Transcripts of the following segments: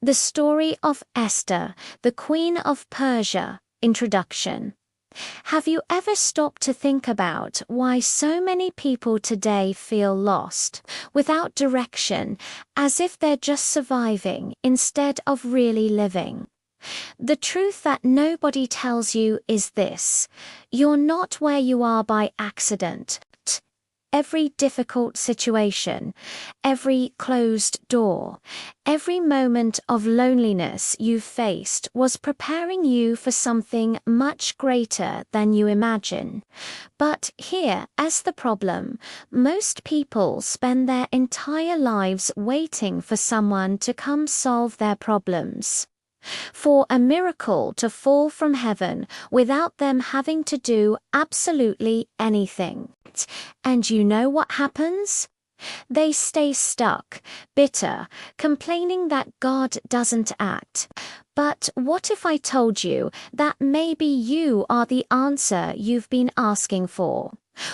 The Story of Esther, the Queen of Persia. Introduction. Have you ever stopped to think about why so many people today feel lost, without direction, as if they're just surviving instead of really living? The truth that nobody tells you is this: you're not where you are by accident. Every difficult situation, every closed door, every moment of loneliness you've faced was preparing you for something much greater than you imagine. But here's the problem: most people spend their entire lives waiting for someone to come solve their problems, for a miracle to fall from heaven without them having to do absolutely anything. And you know what happens? They stay stuck, bitter, complaining that God doesn't act. But what if I told you that maybe you are the answer you've been asking for?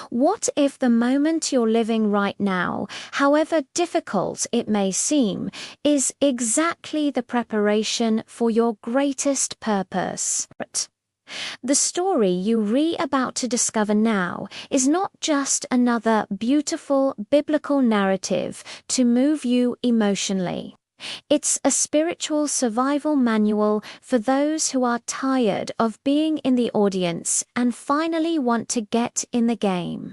What if the moment you're living right now, however difficult it may seem, is exactly the preparation for your greatest purpose? The story you're about to discover now is not just another beautiful biblical narrative to move you emotionally. It's a spiritual survival manual for those who are tired of being in the audience and finally want to get in the game.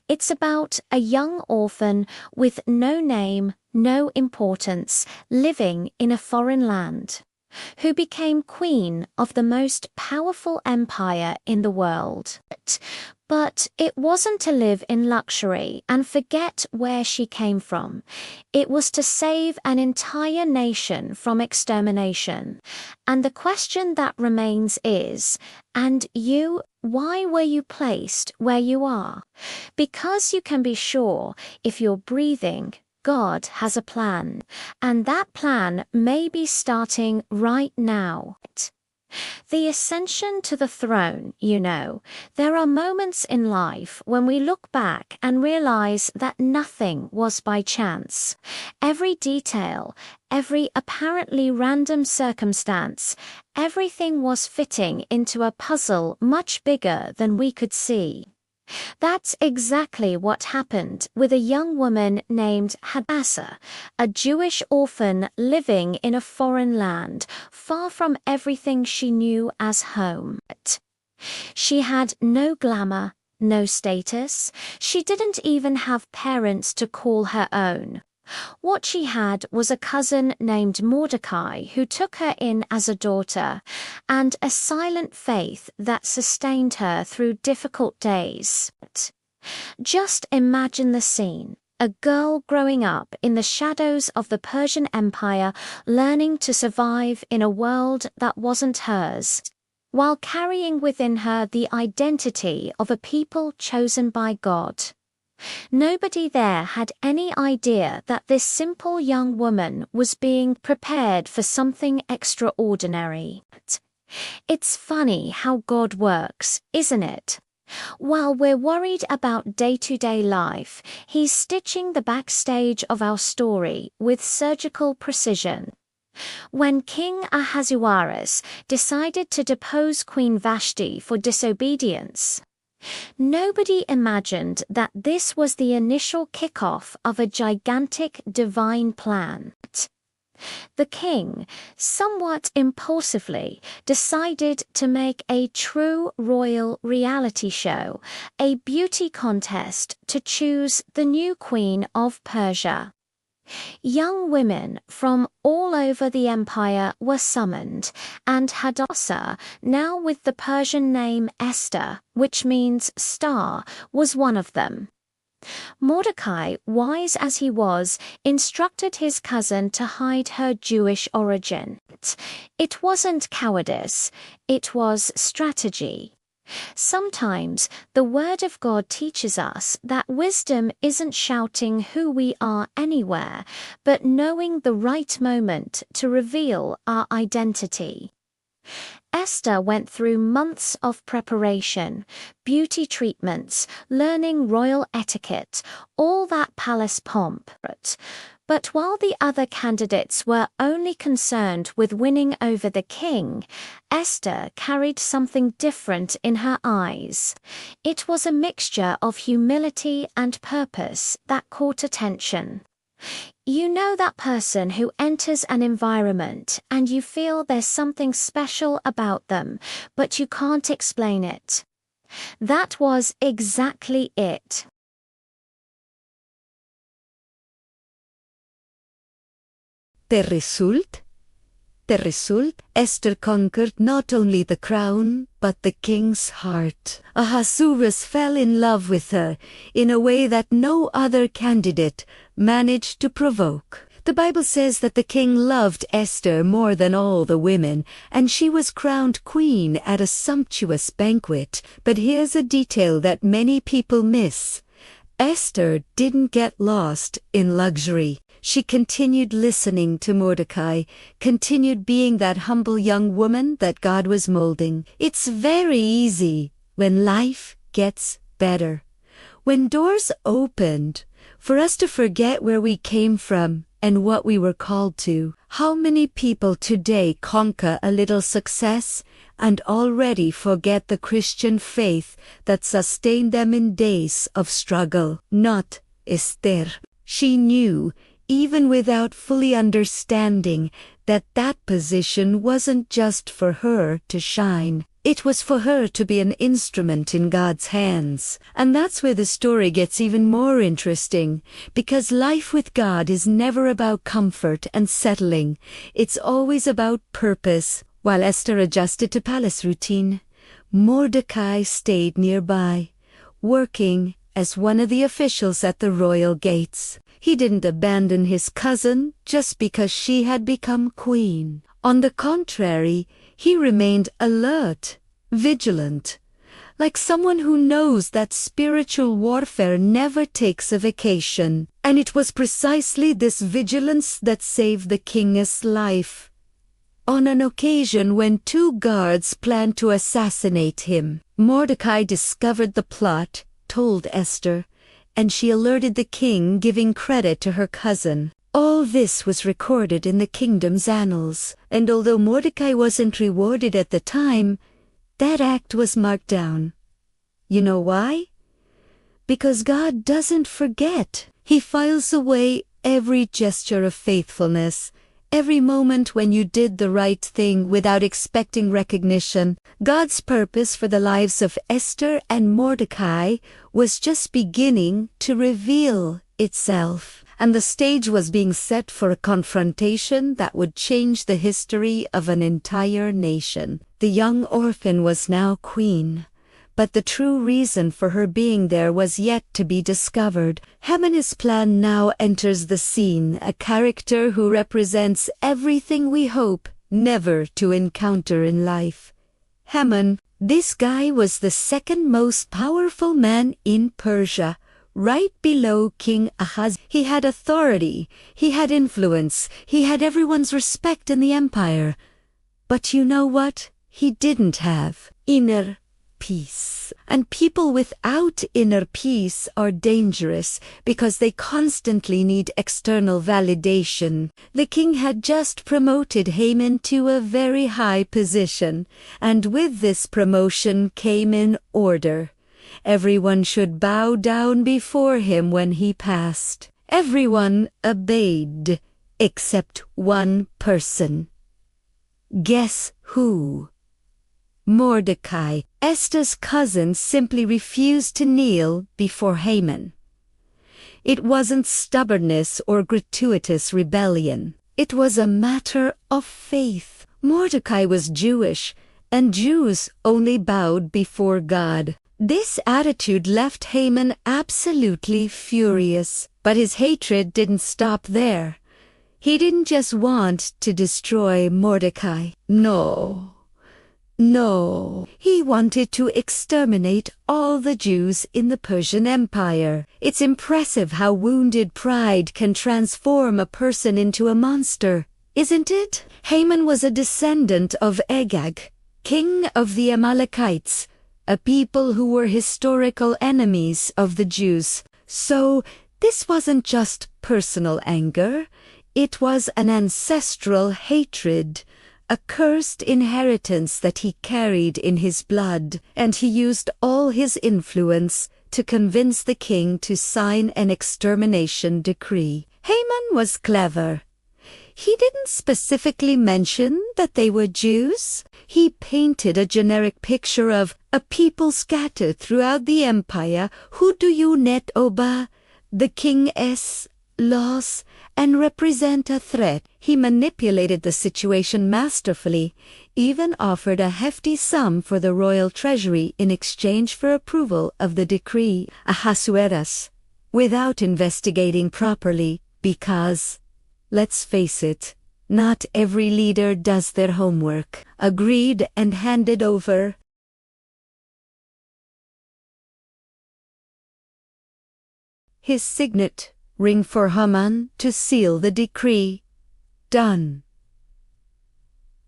It's about a young orphan with no name, no importance, living in a foreign land, who became queen of the most powerful empire in the world. But it wasn't to live in luxury and forget where she came from. It was to save an entire nation from extermination. And the question that remains is, and you, why were you placed where you are? Because you can be sure, if you're breathing, God has a plan, and that plan may be starting right now. The ascension to the throne, there are moments in life when we look back and realize that nothing was by chance. Every detail, every apparently random circumstance, everything was fitting into a puzzle much bigger than we could see. That's exactly what happened with a young woman named Hadassah, a Jewish orphan living in a foreign land, far from everything she knew as home. She had no glamour, no status. She didn't even have parents to call her own. What she had was a cousin named Mordecai who took her in as a daughter, and a silent faith that sustained her through difficult days. Just imagine the scene: a girl growing up in the shadows of the Persian Empire, learning to survive in a world that wasn't hers, while carrying within her the identity of a people chosen by God. Nobody there had any idea that this simple young woman was being prepared for something extraordinary. It's funny how God works, isn't it? While we're worried about day-to-day life, He's stitching the backstage of our story with surgical precision. When King Ahasuerus decided to depose Queen Vashti for disobedience, nobody imagined that this was the initial kickoff of a gigantic divine plan. The king, somewhat impulsively, decided to make a true royal reality show, a beauty contest to choose the new Queen of Persia. Young women from all over the empire were summoned, and Hadassah, now with the Persian name Esther, which means star, was one of them. Mordecai, wise as he was, instructed his cousin to hide her Jewish origin. It wasn't cowardice, it was strategy. Sometimes the Word of God teaches us that wisdom isn't shouting who we are anywhere, but knowing the right moment to reveal our identity. Esther went through months of preparation, beauty treatments, learning royal etiquette, all that palace pomp. But while the other candidates were only concerned with winning over the king, Esther carried something different in her eyes. It was a mixture of humility and purpose that caught attention. You know that person who enters an environment and you feel there's something special about them, but you can't explain it. That was exactly it. The result? Esther conquered not only the crown, but the king's heart. Ahasuerus fell in love with her in a way that no other candidate managed to provoke. The Bible says that the king loved Esther more than all the women, and she was crowned queen at a sumptuous banquet. But here's a detail that many people miss. Esther didn't get lost in luxury. She continued listening to Mordecai, continued being that humble young woman that God was molding. It's very easy when life gets better, when doors opened, for us to forget where we came from and what we were called to. How many people today conquer a little success and already forget the Christian faith that sustained them in days of struggle? Not Esther. She knew, even without fully understanding, that that position wasn't just for her to shine. It was for her to be an instrument in God's hands. And that's where the story gets even more interesting, because life with God is never about comfort and settling. It's always about purpose. While Esther adjusted to palace routine, Mordecai stayed nearby, working as one of the officials at the royal gates. He didn't abandon his cousin just because she had become queen. On the contrary, he remained alert, vigilant, like someone who knows that spiritual warfare never takes a vacation. And it was precisely this vigilance that saved the king's life. On an occasion when 2 guards planned to assassinate him, Mordecai discovered the plot, told Esther, and she alerted the king, giving credit to her cousin. All this was recorded in the kingdom's annals, and although Mordecai wasn't rewarded at the time, that act was marked down. You know why? Because God doesn't forget. He files away every gesture of faithfulness, every moment when you did the right thing without expecting recognition. God's purpose for the lives of Esther and Mordecai was just beginning to reveal itself, and the stage was being set for a confrontation that would change the history of an entire nation. The young orphan was now queen, but the true reason for her being there was yet to be discovered. Haman's plan now enters the scene, a character who represents everything we hope never to encounter in life. Haman, this guy was the second most powerful man in Persia, right below King Ahaz. He had authority, he had influence, he had everyone's respect in the empire. But you know what? He didn't have inner peace. And people without inner peace are dangerous because they constantly need external validation. The king had just promoted Haman to a very high position, and with this promotion came an order. Everyone should bow down before him when he passed. Everyone obeyed, except one person. Guess who? Mordecai, Esther's cousin, simply refused to kneel before Haman. It wasn't stubbornness or gratuitous rebellion. It was a matter of faith. Mordecai was Jewish, and Jews only bowed before God. This attitude left Haman absolutely furious, but his hatred didn't stop there. He didn't just want to destroy Mordecai. No, he wanted to exterminate all the Jews in the Persian Empire. It's impressive how wounded pride can transform a person into a monster, isn't it? Haman was a descendant of Agag, king of the Amalekites, a people who were historical enemies of the Jews. So This wasn't just personal anger, it was an ancestral hatred, a cursed inheritance that he carried in his blood, and he used all his influence to convince the king to sign an extermination decree. Haman was clever. He didn't specifically mention that they were Jews. He painted a generic picture of a people scattered throughout the empire who do you net oba, the king's laws, and represent a threat. He manipulated the situation masterfully, even offered a hefty sum for the royal treasury in exchange for approval of the decree Ahasuerus, without investigating properly, because, let's face it, not every leader does their homework. Agreed and handed over. His signet ring for Haman to seal the decree. Done.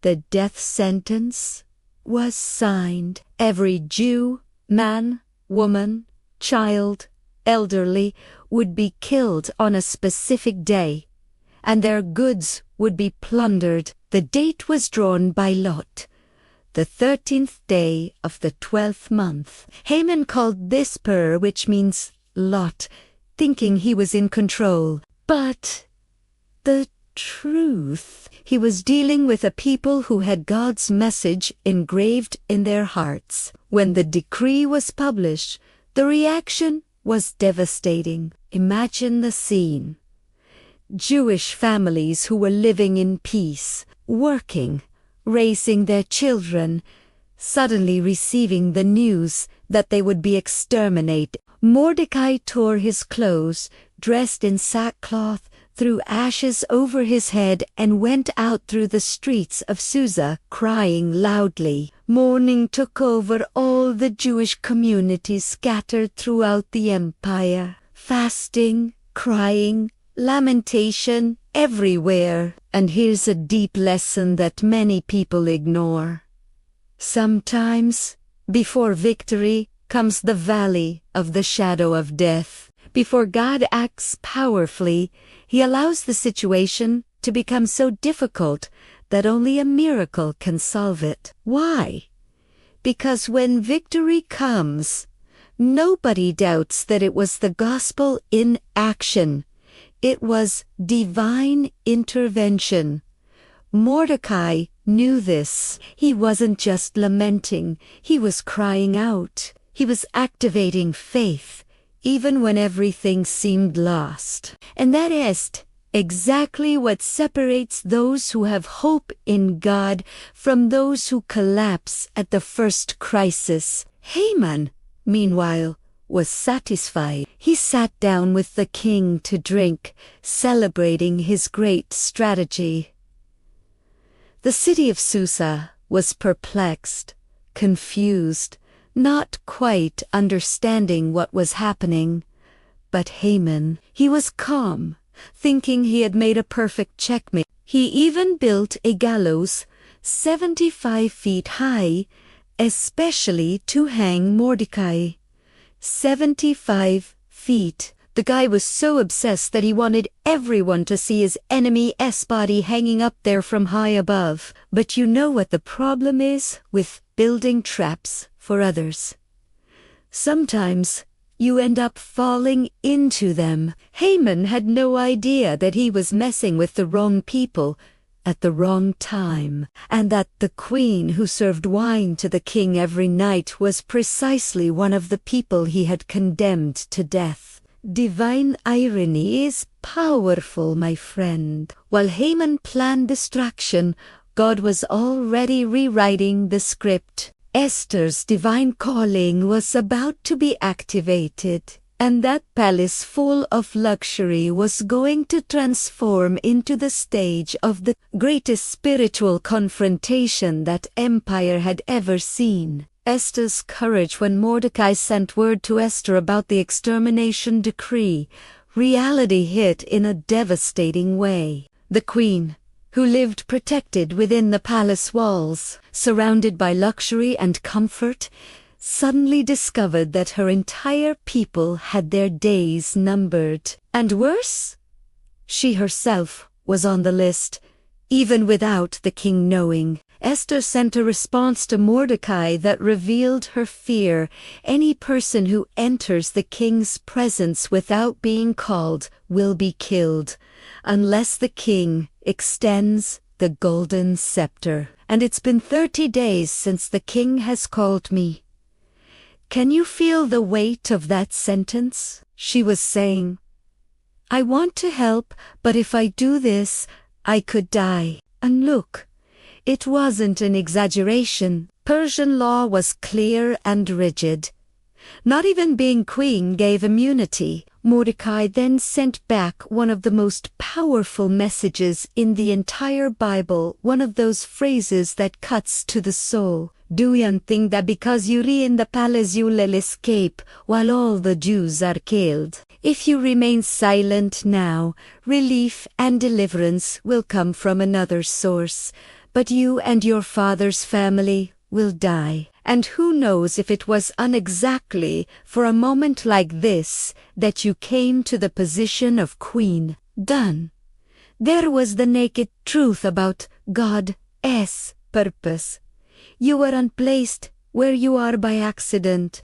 The death sentence was signed. Every Jew, man, woman, child, elderly would be killed on a specific day, and their goods would be plundered. The date was drawn by lot, the 13th day of the 12th month. Haman called this Pur, which means lot, thinking he was in control. But the truth, he was dealing with a people who had God's message engraved in their hearts. When the decree was published, the reaction was devastating. Imagine the scene. Jewish families who were living in peace, working, raising their children, suddenly receiving the news that they would be exterminated. Mordecai tore his clothes, dressed in sackcloth, threw ashes over his head, and went out through the streets of Susa, crying loudly. Mourning took over all the Jewish communities scattered throughout the empire. Fasting, crying, lamentation everywhere. And here's a deep lesson that many people ignore. Sometimes, before victory, comes the valley of the shadow of death. Before God acts powerfully, He allows the situation to become so difficult that only a miracle can solve it. Why? Because when victory comes, nobody doubts that it was the gospel in action. It was divine intervention. Mordecai knew this. He wasn't just lamenting, he was crying out. He was activating faith, even when everything seemed lost. And that is exactly what separates those who have hope in God from those who collapse at the first crisis. Haman, meanwhile, was satisfied. He sat down with the king to drink, celebrating his great strategy. The city of Susa was perplexed, confused, not quite understanding what was happening. But Haman, he was calm, thinking he had made a perfect checkmate. He even built a gallows 75 feet high, especially to hang Mordecai. 75 feet. The guy was so obsessed that he wanted everyone to see his enemy's body hanging up there from high above. But you know what the problem is with building traps for others? Sometimes you end up falling into them. Haman had no idea that he was messing with the wrong people at the wrong time, and that the queen who served wine to the king every night was precisely one of the people he had condemned to death. Divine irony is powerful, my friend. While Haman planned destruction, God was already rewriting the script. Esther's divine calling was about to be activated, and that palace full of luxury was going to transform into the stage of the greatest spiritual confrontation that empire had ever seen. Esther's courage when Mordecai sent word to Esther about the extermination decree, reality hit in a devastating way. The queen, who lived protected within the palace walls, surrounded by luxury and comfort, suddenly discovered that her entire people had their days numbered. And worse, she herself was on the list, even without the king knowing. Esther sent a response to Mordecai that revealed her fear. Any person who enters the king's presence without being called will be killed, unless the king extends the golden scepter. And it's been 30 days since the king has called me. Can you feel the weight of that sentence? She was saying, I want to help, but if I do this, I could die. And look, it wasn't an exaggeration. Persian law was clear and rigid. Not even being queen gave immunity. Mordecai then sent back one of the most powerful messages in the entire Bible, one of those phrases that cuts to the soul. Do you think that because you re in the palace you'll escape while all the Jews are killed? If you remain silent now, relief and deliverance will come from another source, but you and your father's family will die. And who knows if it was unexactly for a moment like this that you came to the position of queen. Done. There was the naked truth about God's purpose. You were unplaced where you are by accident.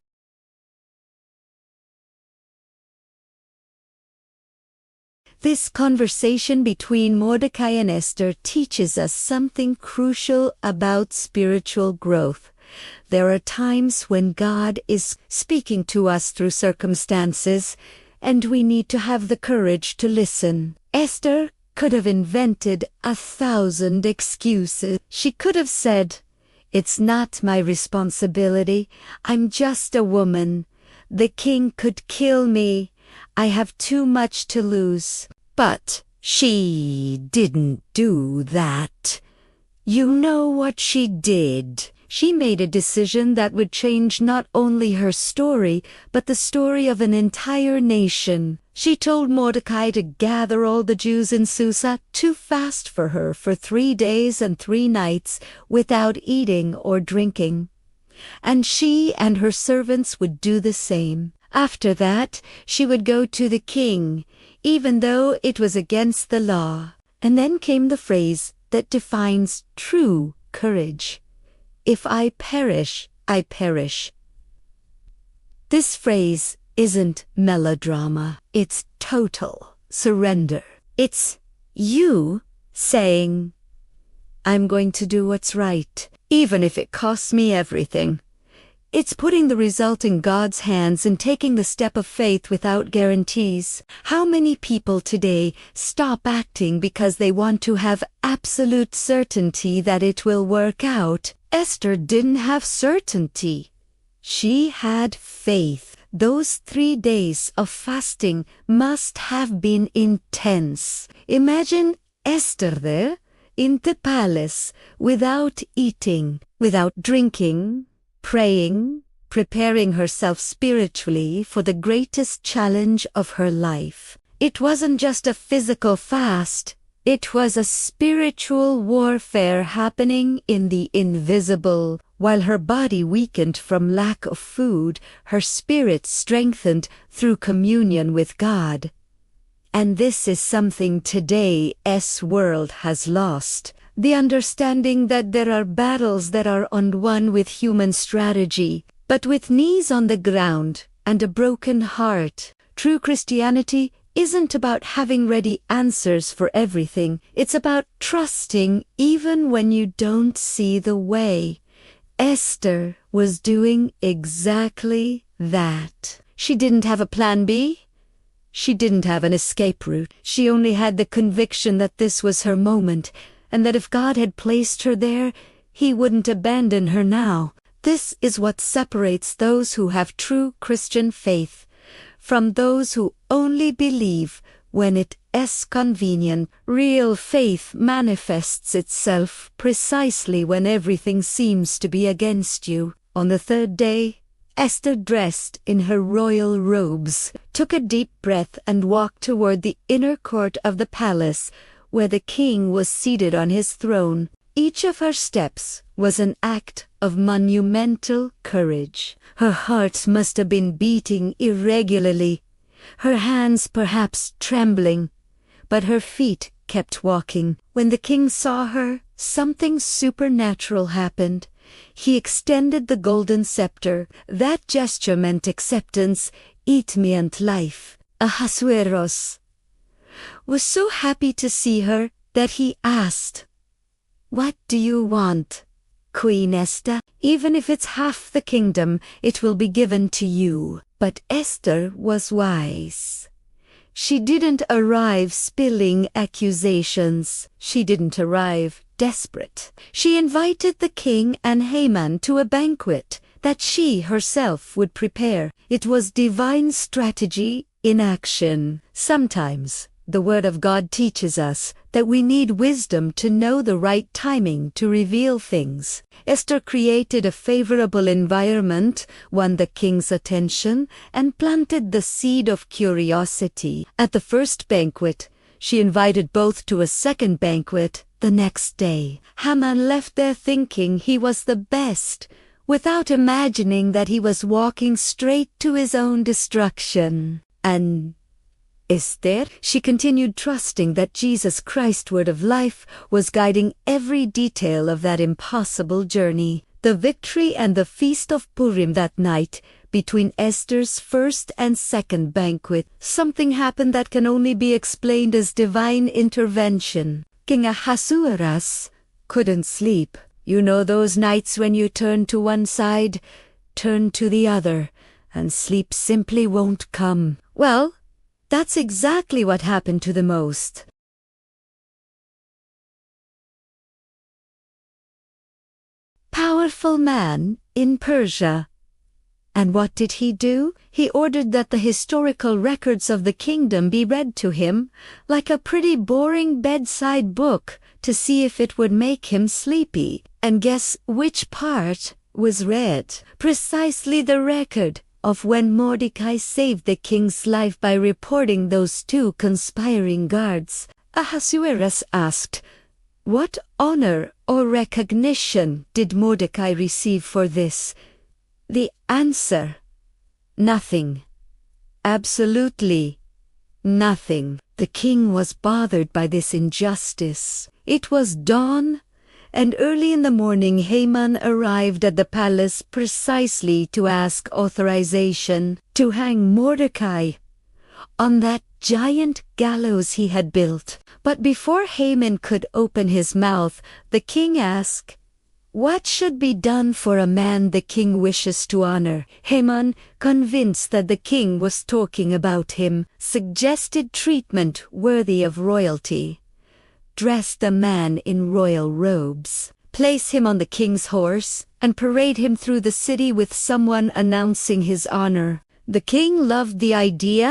This conversation between Mordecai and Esther teaches us something crucial about spiritual growth. There are times when God is speaking to us through circumstances, and we need to have the courage to listen. Esther could have invented 1,000 excuses. She could have said, "It's not my responsibility. I'm just a woman. The king could kill me. I have too much to lose." But she didn't do that. You know what she did? She made a decision that would change not only her story, but the story of an entire nation. She told Mordecai to gather all the Jews in Susa to fast for her for 3 days and 3 nights without eating or drinking. And she and her servants would do the same. After that, she would go to the king, even though it was against the law. And then came the phrase that defines true courage. If I perish, I perish. This phrase isn't melodrama. It's total surrender. It's you saying, I'm going to do what's right, even if it costs me everything. It's putting the result in God's hands and taking the step of faith without guarantees. How many people today stop acting because they want to have absolute certainty that it will work out? Esther didn't have certainty. She had faith. Those 3 days of fasting must have been intense. Imagine Esther there in the palace without eating, without drinking, praying, preparing herself spiritually for the greatest challenge of her life. It wasn't just a physical fast. It was a spiritual warfare happening in the invisible. While her body weakened from lack of food, her spirit strengthened through communion with God. And this is something today's world has lost. The understanding that there are battles that are unwon with human strategy, but with knees on the ground and a broken heart. True Christianity isn't about having ready answers for everything. It's about trusting even when you don't see the way. Esther was doing exactly that. She didn't have a plan B. She didn't have an escape route. She only had the conviction that this was her moment, and that if God had placed her there, He wouldn't abandon her now. This is what separates those who have true Christian faith from those who only believe when it is convenient. Real faith manifests itself precisely when everything seems to be against you. On the 3rd day, Esther, dressed in her royal robes, took a deep breath and walked toward the inner court of the palace, where the king was seated on his throne. Each of her steps was an act of monumental courage. Her heart must have been beating irregularly, her hands perhaps trembling, but her feet kept walking. When the king saw her, something supernatural happened. He extended the golden scepter. That gesture meant acceptance. It meant life. Ahasuerus was so happy to see her that he asked, "What do you want, Queen Esther? Even if it's half the kingdom, it will be given to you." But Esther was wise. She didn't arrive spilling accusations. She didn't arrive desperate. She invited the king and Haman to a banquet that she herself would prepare. It was divine strategy in action. Sometimes the Word of God teaches us that we need wisdom to know the right timing to reveal things. Esther created a favorable environment, won the king's attention, and planted the seed of curiosity. At the first banquet, she invited both to a second banquet the next day. Haman left there thinking he was the best, without imagining that he was walking straight to his own destruction. And Esther, she continued trusting that Jesus Christ, Word of Life, was guiding every detail of that impossible journey. The victory and the feast of Purim that night, between Esther's first and second banquet, something happened that can only be explained as divine intervention. King Ahasuerus couldn't sleep. You know those nights when you turn to one side, turn to the other, and sleep simply won't come. Well, that's exactly what happened to the most powerful man in Persia. And what did he do? He ordered that the historical records of the kingdom be read to him, like a pretty boring bedside book, to see if it would make him sleepy. And guess which part was read? Precisely the record of when Mordecai saved the king's life by reporting those two conspiring guards. Ahasuerus asked, "What honor or recognition did Mordecai receive for this?" The answer: nothing. Absolutely nothing. The king was bothered by this injustice. It was dawn, and early in the morning Haman arrived at the palace precisely to ask authorization to hang Mordecai on that giant gallows he had built. But before Haman could open his mouth, the king asked, "What should be done for a man the king wishes to honor?" Haman, convinced that the king was talking about him, suggested treatment worthy of royalty. Dress the man in royal robes, place him on the king's horse, and parade him through the city with someone announcing his honor. The king loved the idea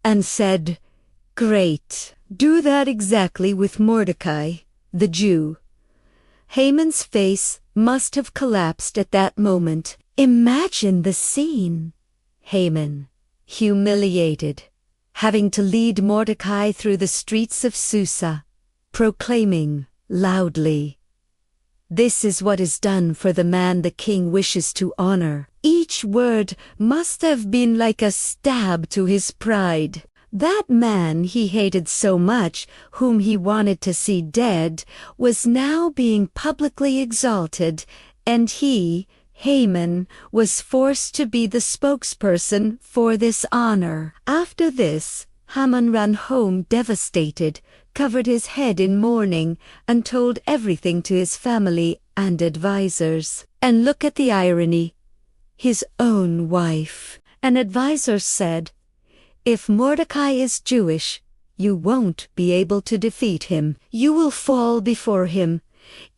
and said, "Great, do that exactly with Mordecai, the Jew." Haman's face must have collapsed at that moment. Imagine the scene. Haman, humiliated, having to lead Mordecai through the streets of Susa, proclaiming loudly, "This is what is done for the man the king wishes to honor." Each word must have been like a stab to his pride. That man he hated so much, whom he wanted to see dead, was now being publicly exalted, and he, Haman, was forced to be the spokesperson for this honor. After this, Haman ran home devastated, covered his head in mourning, and told everything to his family and advisors. And look at the irony. His own wife. An advisor said, "If Mordecai is Jewish, you won't be able to defeat him. You will fall before him."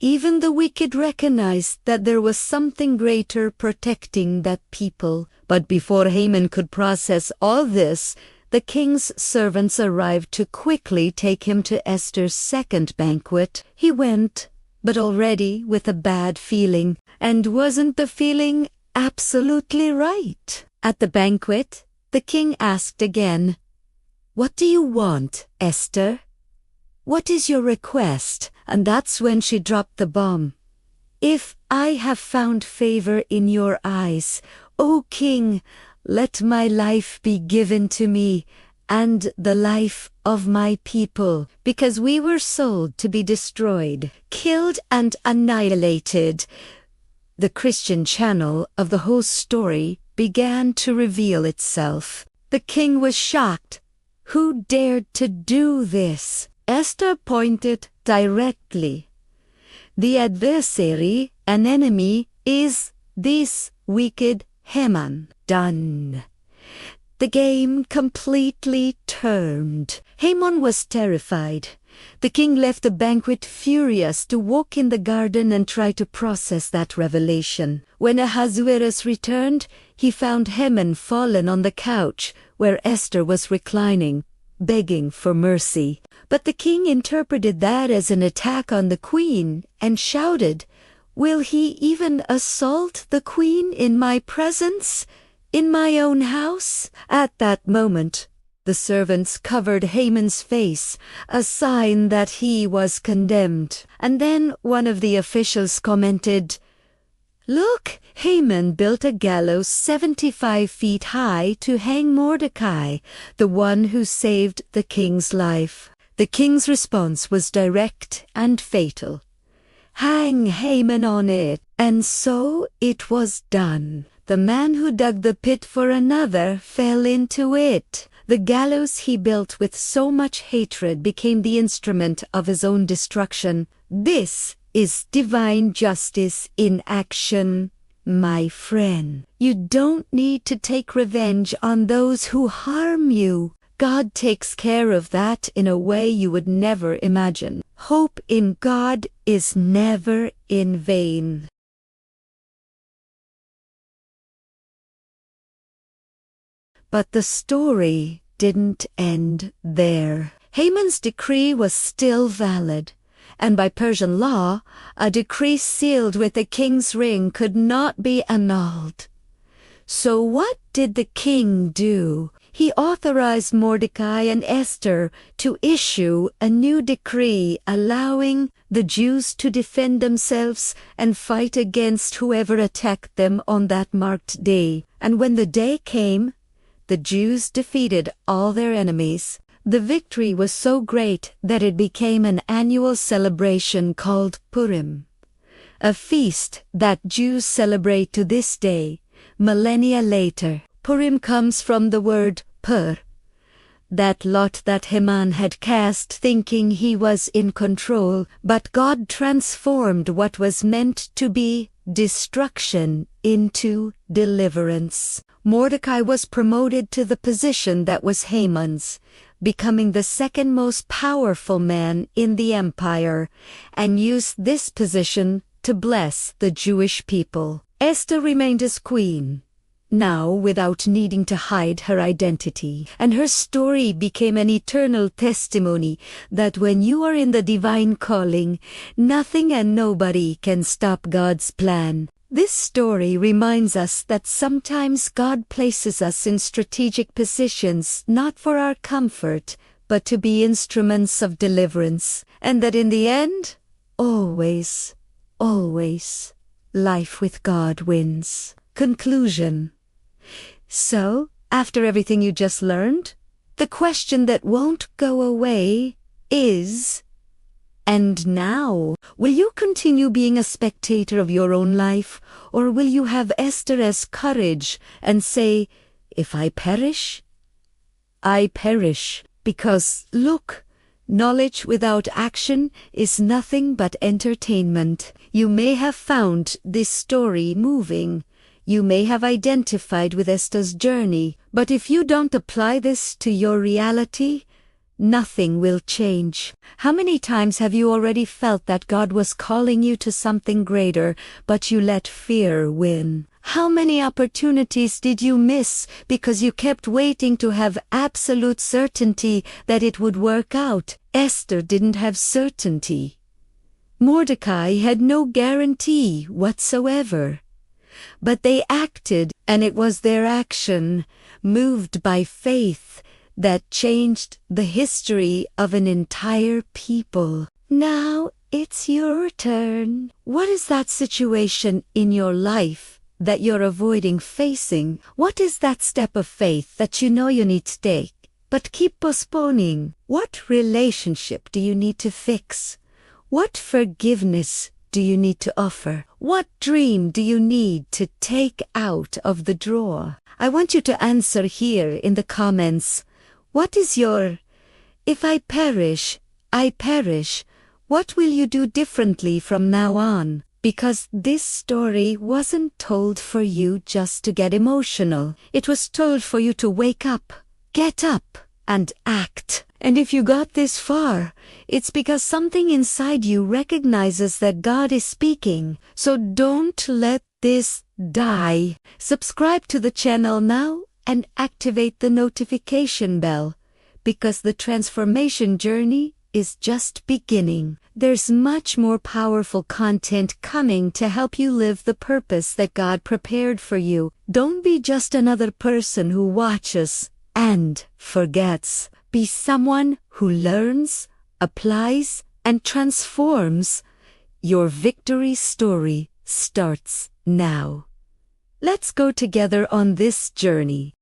Even the wicked recognized that there was something greater protecting that people. But before Haman could process all this, the king's servants arrived to quickly take him to Esther's second banquet. He went, but already with a bad feeling. And wasn't the feeling absolutely right? At the banquet, the king asked again, "What do you want, Esther? What is your request?" And that's when she dropped the bomb. If I have found favor in your eyes, O king, let my life be given to me, and the life of my people, because we were sold to be destroyed, killed and annihilated. The Christian channel of the whole story began to reveal itself. The king was shocked. Who dared to do this? Esther pointed directly. The adversary, an enemy, is this wicked Haman. Done. The game completely turned. Haman was terrified. The king left the banquet furious to walk in the garden and try to process that revelation. When Ahasuerus returned, he found Haman fallen on the couch where Esther was reclining, begging for mercy. But the king interpreted that as an attack on the queen and shouted, "Will he even assault the queen in my presence? In my own house?" At that moment, the servants covered Haman's face, a sign that he was condemned. And then one of the officials commented, "Look, Haman built a gallows 75 feet high to hang Mordecai, the one who saved the king's life." The king's response was direct and fatal. "Hang Haman on it." And so it was done. The man who dug the pit for another fell into it. The gallows he built with so much hatred became the instrument of his own destruction. This is divine justice in action, my friend. You don't need to take revenge on those who harm you. God takes care of that in a way you would never imagine. Hope in God is never in vain. But the story didn't end there. Haman's decree was still valid, and by Persian law, a decree sealed with the king's ring could not be annulled. So what did the king do? He authorized Mordecai and Esther to issue a new decree allowing the Jews to defend themselves and fight against whoever attacked them on that marked day. And when the day came, the Jews defeated all their enemies. The victory was so great that it became an annual celebration called Purim, a feast that Jews celebrate to this day, millennia later. Purim comes from the word pur, that lot that Haman had cast thinking he was in control, but God transformed what was meant to be destruction into deliverance. Mordecai was promoted to the position that was Haman's, becoming the second most powerful man in the empire, and used this position to bless the Jewish people. Esther remained as queen, now without needing to hide her identity, and her story became an eternal testimony that when you are in the divine calling, nothing and nobody can stop God's plan. This story reminds us that sometimes God places us in strategic positions not for our comfort, but to be instruments of deliverance, and that in the end, always, always, life with God wins. Conclusion. So, after everything you just learned, the question that won't go away is, and now, will you continue being a spectator of your own life, or will you have Esther's courage and say, "If I perish, I perish"? Because, look, knowledge without action is nothing but entertainment. You may have found this story moving. You may have identified with Esther's journey, but if you don't apply this to your reality, nothing will change. How many times have you already felt that God was calling you to something greater, but you let fear win? How many opportunities did you miss because you kept waiting to have absolute certainty that it would work out? Esther didn't have certainty. Mordecai had no guarantee whatsoever. But they acted, and it was their action, moved by faith, that changed the history of an entire people. Now It's your turn. What is that situation in your life that you're avoiding facing? What is that step of faith that you know you need to take, but keep postponing? What relationship do you need to fix? What forgiveness do you need to offer? What dream do you need to take out of the drawer? I want you to answer here in the comments. What is your, if I perish, I perish. What will you do differently from now on? Because this story wasn't told for you just to get emotional. It was told for you to wake up, get up, and act. And if you got this far, it's because something inside you recognizes that God is speaking. So don't let this die. Subscribe to the channel now and activate the notification bell, because the transformation journey is just beginning. There's much more powerful content coming to help you live the purpose that God prepared for you. Don't be just another person who watches and forgets. Be someone who learns, applies, and transforms. Your victory story starts now. Let's go together on this journey.